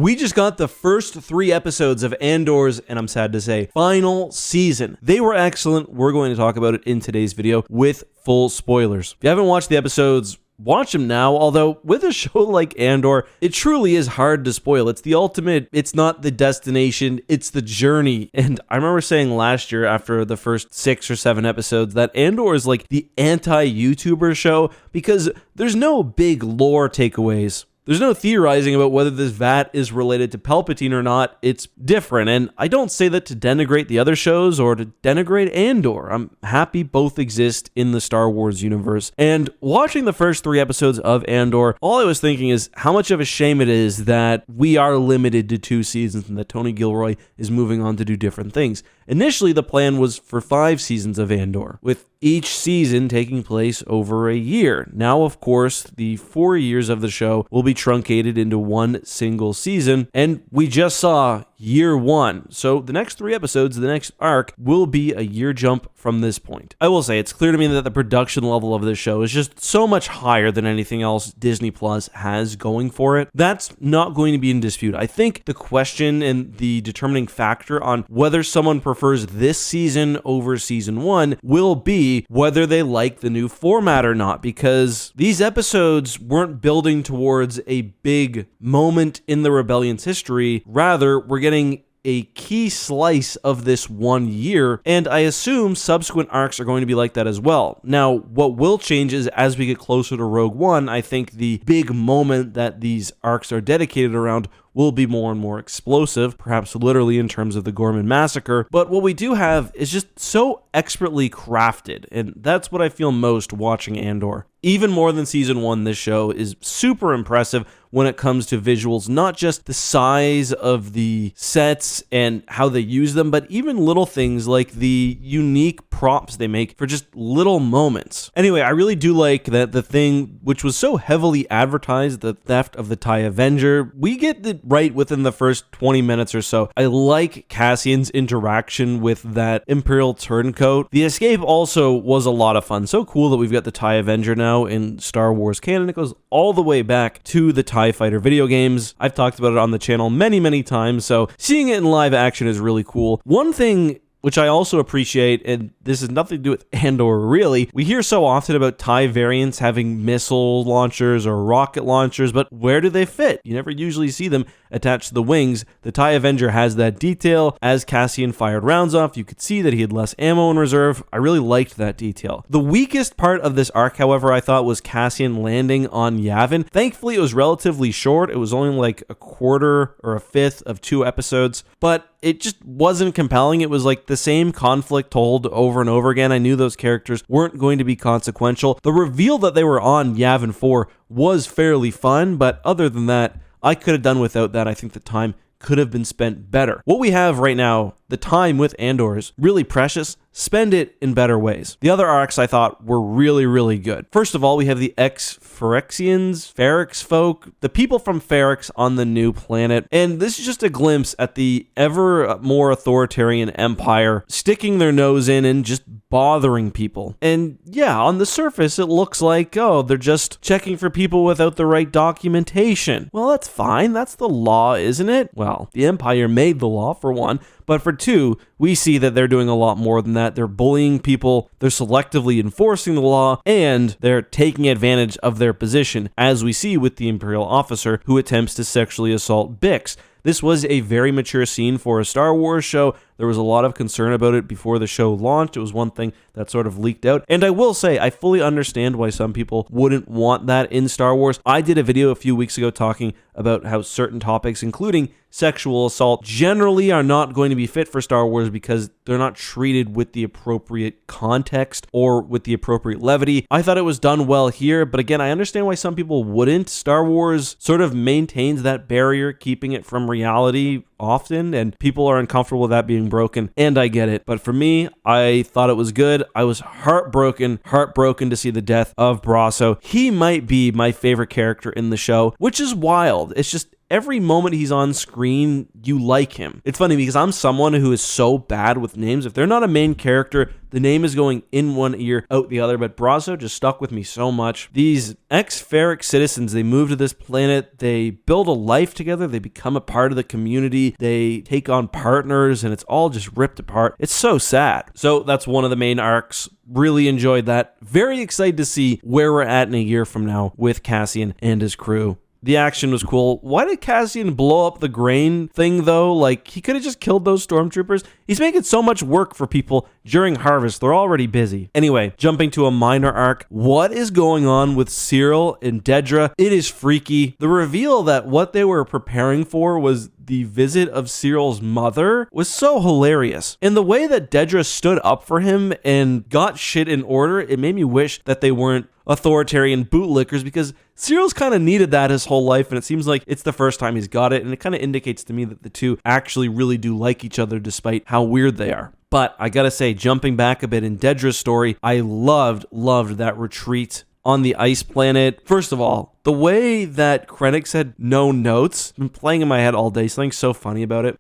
We just got the first 3 episodes of Andor's, and I'm sad to say, final season. They were excellent. We're going to talk about it in today's video with full spoilers. If you haven't watched the episodes, watch them now, although with a show like Andor, it truly is hard to spoil. It's the ultimate, it's not the destination, it's the journey. And I remember saying last year after the first 6 or 7 episodes that Andor is like the anti-YouTuber show because there's no big lore takeaways. There's no theorizing about whether this vat is related to Palpatine or not. It's different, and I don't say that to denigrate the other shows or to denigrate Andor. I'm happy both exist in the Star Wars universe. And watching the first 3 episodes of Andor, all I was thinking is how much of a shame it is that we are limited to 2 seasons and that Tony Gilroy is moving on to do different things. Initially, the plan was for 5 seasons of Andor, with each season taking place over a year. Now, of course, the 4 years of the show will be truncated into one single season, and we just saw year 1. So the next 3 episodes, the next arc, will be a year jump from this point. I will say, it's clear to me that the production level of this show is just so much higher than anything else Disney Plus has going for it. That's not going to be in dispute. I think the question and the determining factor on whether someone prefers this season over season 1 will be whether they like the new format or not, because these episodes weren't building towards a big moment in the Rebellion's history. Rather, we're getting a key slice of this 1 year, and I assume subsequent arcs are going to be like that as well. Now, what will change is as we get closer to Rogue One, I think the big moment that these arcs are dedicated around will be more and more explosive, perhaps literally in terms of the Gorman massacre. But what we do have is just so expertly crafted, and that's what I feel most watching Andor. Even more than season 1, this show is super impressive when it comes to visuals, not just the size of the sets and how they use them, but even little things like the unique props they make for just little moments. Anyway, I really do like that the thing which was so heavily advertised, the theft of the TIE Avenger, we get it right within the first 20 minutes or so. I like Cassian's interaction with that Imperial turncoat. The escape also was a lot of fun. So cool that we've got the TIE Avenger now in Star Wars canon. It goes all the way back to the TIE Fighter video games. I've talked about it on the channel many times, so seeing it in live action is really cool. One thing which I also appreciate, and this has nothing to do with Andor really, we hear so often about TIE variants having missile launchers or rocket launchers, but where do they fit? You never usually see them attached to the wings. The TIE Avenger has that detail. As Cassian fired rounds off, you could see that he had less ammo in reserve. I really liked that detail. The weakest part of this arc, however, I thought was Cassian landing on Yavin. Thankfully, it was relatively short. It was only like a quarter or a fifth of 2 episodes, but it just wasn't compelling. It was like the same conflict told over and over again. I knew those characters weren't going to be consequential. The reveal that they were on Yavin 4 was fairly fun, but other than that, I could have done without that. I think the time could have been spent better. What we have right now, the time with Andor, is really precious. Spend it in better ways. The other arcs I thought were really good. First of all, we have the ex-Ferrixians, Ferrix folk, the people from Ferrix on the new planet. And this is just a glimpse at the ever more authoritarian empire sticking their nose in and just bothering people. And yeah, on the surface, it looks like, oh, they're just checking for people without the right documentation. Well, that's fine. That's the law, isn't it? Well, the empire made the law, for one. But for 2, we see that they're doing a lot more than that. They're bullying people, they're selectively enforcing the law, and they're taking advantage of their position, as we see with the Imperial officer who attempts to sexually assault Bix. This was a very mature scene for a Star Wars show. There was a lot of concern about it before the show launched. It was one thing that sort of leaked out. And I will say, I fully understand why some people wouldn't want that in Star Wars. I did a video a few weeks ago talking about how certain topics, including sexual assault, generally are not going to be fit for Star Wars because they're not treated with the appropriate context or with the appropriate levity. I thought it was done well here, but again, I understand why some people wouldn't. Star Wars sort of maintains that barrier, keeping it from reality often, and people are uncomfortable with that being broken, and I get it. But for me, I thought it was good. I was heartbroken to see the death of Brasso. He might be my favorite character in the show, which is wild. It's just every moment he's on screen, you like him. It's funny because I'm someone who is so bad with names. If they're not a main character, the name is going in one ear, out the other, but Brasso just stuck with me so much. These ex-Ferrix citizens, they move to this planet, they build a life together, they become a part of the community, they take on partners, and it's all just ripped apart. It's so sad. So that's one of the main arcs. Really enjoyed that. Very excited to see where we're at in a year from now with Cassian and his crew. The action was cool. Why did Cassian blow up the grain thing, though? Like, he could have just killed those stormtroopers. He's making so much work for people during harvest. They're already busy. Anyway, jumping to a minor arc. What is going on with Syril and Dedra? It is freaky. The reveal that what they were preparing for was the visit of Syril's mother was so hilarious. And the way that Dedra stood up for him and got shit in order, it made me wish that they weren't authoritarian bootlickers, because Syril's kind of needed that his whole life, and it seems like it's the first time he's got it, and it kind of indicates to me that the two actually really do like each other despite how weird they are. But I gotta say, jumping back a bit in Dedra's story, I loved that retreat on the ice planet. First of all, the way that Krennic said no notes, been playing in my head all day, something so funny about it.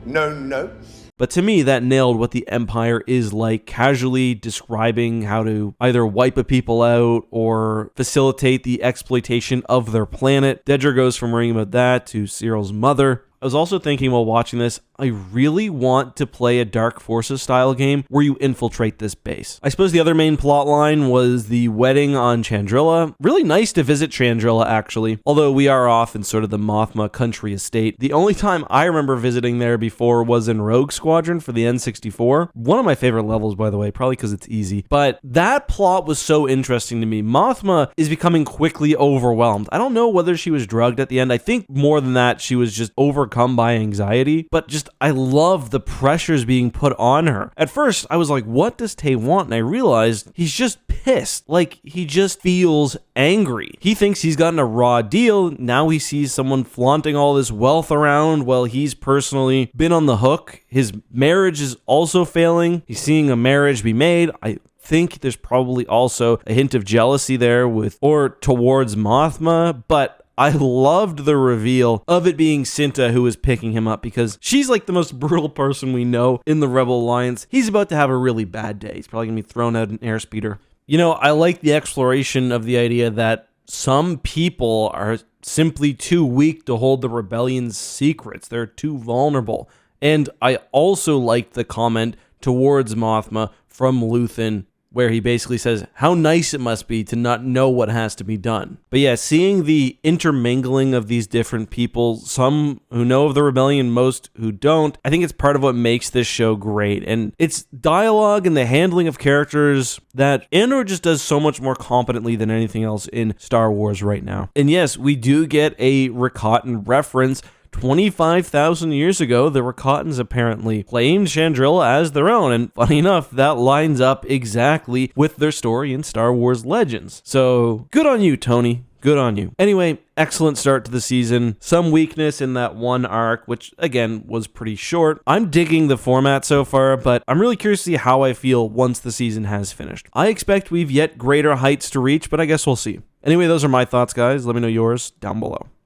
No notes? But to me, that nailed what the Empire is like, casually describing how to either wipe a people out or facilitate the exploitation of their planet. Dedra goes from worrying about that to Syril's mother. I was also thinking while watching this, I really want to play a Dark Forces style game where you infiltrate this base. I suppose the other main plot line was the wedding on Chandrilla. Really nice to visit Chandrilla, actually, although we are off in sort of the Mothma country estate. The only time I remember visiting there before was in Rogue Squadron for the N64. One of my favorite levels, by the way, probably because it's easy. But that plot was so interesting to me. Mothma is becoming quickly overwhelmed. I don't know whether she was drugged at the end. I think more than that, she was just overcome by anxiety, but just I love the pressures being put on her. At first, I was like, what does Tay want? And I realized he's just pissed. Like, he just feels angry. He thinks he's gotten a raw deal. Now he sees someone flaunting all this wealth around while he's personally been on the hook. His marriage is also failing. He's seeing a marriage be made. I think there's probably also a hint of jealousy there with or towards Mothma, but I loved the reveal of it being Cinta who was picking him up, because she's like the most brutal person we know in the Rebel Alliance. He's about to have a really bad day. He's probably going to be thrown out an airspeeder. You know, I like the exploration of the idea that some people are simply too weak to hold the rebellion's secrets. They're too vulnerable. And I also liked the comment towards Mothma from Luthen, where he basically says how nice it must be to not know what has to be done. But yeah, seeing the intermingling of these different people, some who know of the rebellion, most who don't, I think it's part of what makes this show great. And it's dialogue and the handling of characters that Andor just does so much more competently than anything else in Star Wars right now. And yes, we do get a Rakatan reference. 25,000 years ago, the Rakatans apparently claimed Chandrilla as their own, and funny enough, that lines up exactly with their story in Star Wars Legends. So, good on you, Tony. Good on you. Anyway, excellent start to the season. Some weakness in that one arc, which, again, was pretty short. I'm digging the format so far, but I'm really curious to see how I feel once the season has finished. I expect we've yet greater heights to reach, but I guess we'll see. Anyway, those are my thoughts, guys. Let me know yours down below.